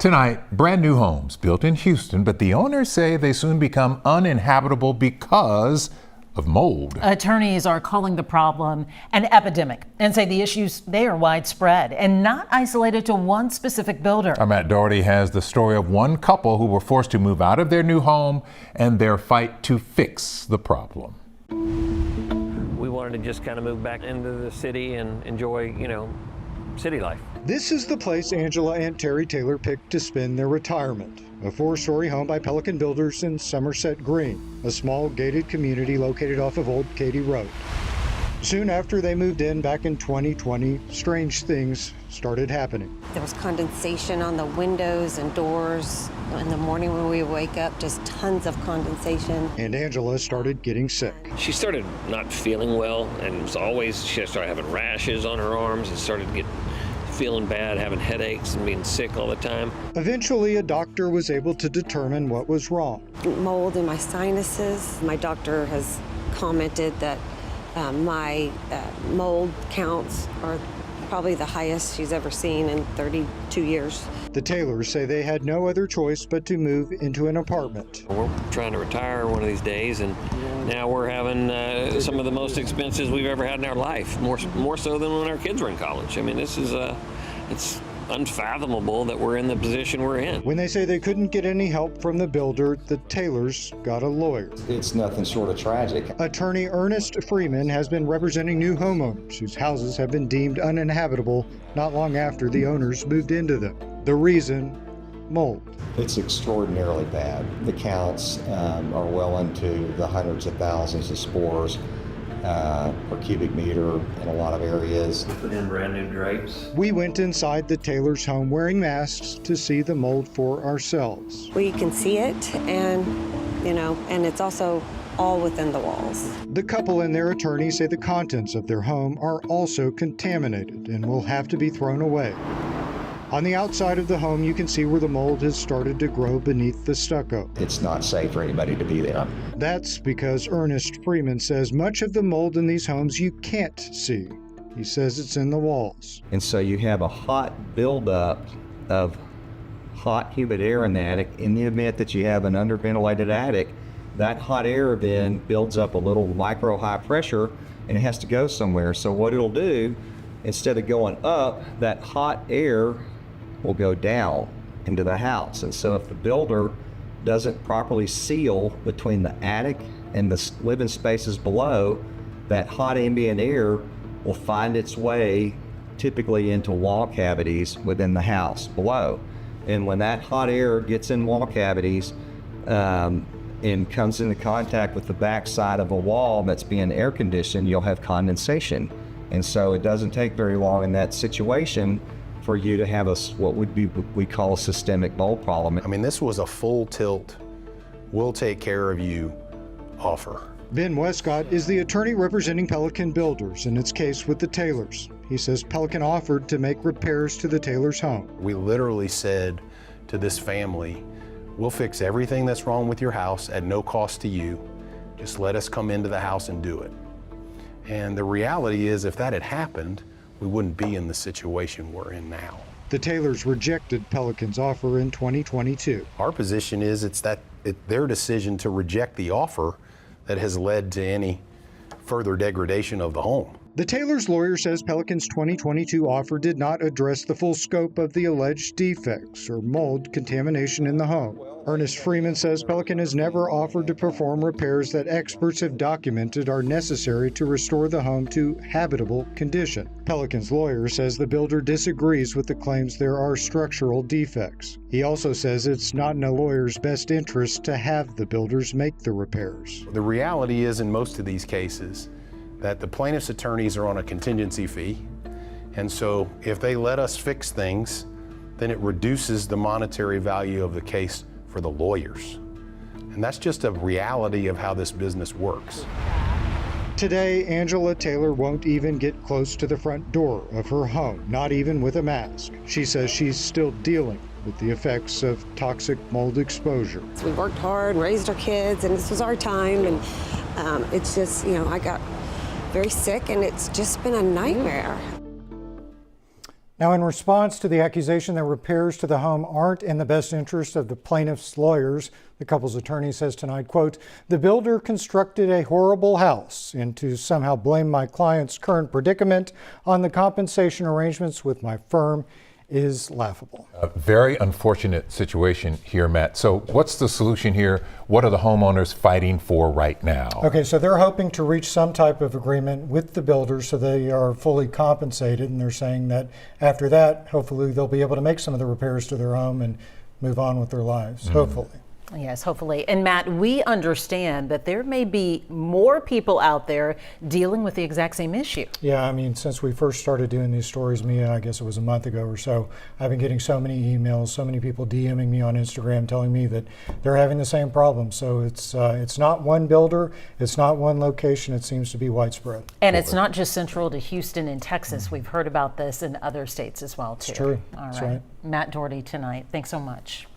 Tonight, brand new homes built in Houston, but the owners say they soon become uninhabitable because of mold. Attorneys are calling the problem an epidemic and say the issues, they are widespread and not isolated to one specific builder. Our Matt Doherty has the story of one couple who were forced to move out of their new home and their fight to fix the problem. We wanted to just kind of move back into the city and enjoy, city life. This is the place Angela and Terry Taylor picked to spend their retirement. A 4-story home by Pelican Builders in Somerset Green, a small gated community located off of Old Katy Road. Soon after they moved in back in 2020, strange things started happening. There was condensation on the windows and doors. In the morning when we wake up, just tons of condensation. And Angela started getting sick. She started not feeling well, and she started having rashes on her arms and started to get feeling bad, having headaches and being sick all the time. Eventually, a doctor was able to determine what was wrong. Mold in my sinuses. My doctor has commented that my mold counts are probably the highest she's ever seen in 32 years. The Taylors say they had no other choice but to move into an apartment. We're trying to retire one of these days, and now we're having some of the most expenses we've ever had in our life, more so than when our kids were in college. I mean, this is it's unfathomable that we're in the position we're in. When they say they couldn't get any help from the builder, the Taylors got a lawyer. It's nothing short of tragic. Attorney Ernest Freeman has been representing new homeowners whose houses have been deemed uninhabitable not long after the owners moved into them. The reason? Mold. It's extraordinarily bad. The counts are well into the hundreds of thousands of spores per cubic meter in a lot of areas. We put in brand new drapes. We went inside the Taylors' home wearing masks to see the mold for ourselves. We can see it, and it's also all within the walls. The couple and their attorney say the contents of their home are also contaminated and will have to be thrown away. On the outside of the home, you can see where the mold has started to grow beneath the stucco. It's not safe for anybody to be there. That's because Ernest Freeman says much of the mold in these homes you can't see. He says it's in the walls. And so you have a hot buildup of hot, humid air in the attic. In the event that you have an underventilated attic, that hot air then builds up a little micro high pressure and it has to go somewhere. So what it'll do, instead of going up, that hot air will go down into the house. And so if the builder doesn't properly seal between the attic and the living spaces below, that hot ambient air will find its way typically into wall cavities within the house below. And when that hot air gets in wall cavities and comes into contact with the back side of a wall that's being air conditioned, you'll have condensation. And so it doesn't take very long in that situation for you to have what we call a systemic mold problem. I mean, this was a full tilt, we'll take care of you offer. Ben Westcott is the attorney representing Pelican Builders in its case with the Taylors. He says Pelican offered to make repairs to the Taylors' home. We literally said to this family, we'll fix everything that's wrong with your house at no cost to you. Just let us come into the house and do it. And the reality is, if that had happened, we wouldn't be in the situation we're in now. The Taylors rejected Pelican's offer in 2022. Our position is it's their decision to reject the offer that has led to any further degradation of the home. The Taylors' lawyer says Pelican's 2022 offer did not address the full scope of the alleged defects or mold contamination in the home. Ernest Freeman says Pelican has never offered to perform repairs that experts have documented are necessary to restore the home to habitable condition. Pelican's lawyer says the builder disagrees with the claims there are structural defects. He also says it's not in a lawyer's best interest to have the builders make the repairs. The reality is, in most of these cases, that the plaintiff's attorneys are on a contingency fee, and so if they let us fix things, then it reduces the monetary value of the case for the lawyers. And that's just a reality of how this business works. Today, Angela Taylor won't even get close to the front door of her home, not even with a mask. She says she's still dealing with the effects of toxic mold exposure. We worked hard, raised our kids, and this was our time, and it's just, I got very sick, and it's just been a nightmare. Now, in response to the accusation that repairs to the home aren't in the best interest of the plaintiff's lawyers, the couple's attorney says tonight, quote, "The builder constructed a horrible house, and to somehow blame my client's current predicament on the compensation arrangements with my firm is laughable." A very unfortunate situation here, Matt. So what's the solution here? What are the homeowners fighting for right now? Okay, so they're hoping to reach some type of agreement with the builders so they are fully compensated, and they're saying that after that, hopefully they'll be able to make some of the repairs to their home and move on with their lives, hopefully. Yes, hopefully. And Matt, we understand that there may be more people out there dealing with the exact same issue. Yeah, I mean, since we first started doing these stories, Mia, I guess it was a month ago or so, I've been getting so many emails, so many people DMing me on Instagram telling me that they're having the same problem. So it's not one builder, it's not one location, it seems to be widespread. And it's not just central to Houston and Texas. We've heard about this in other states as well, too. It's true. All That's right. right. Matt Doherty tonight. Thanks so much.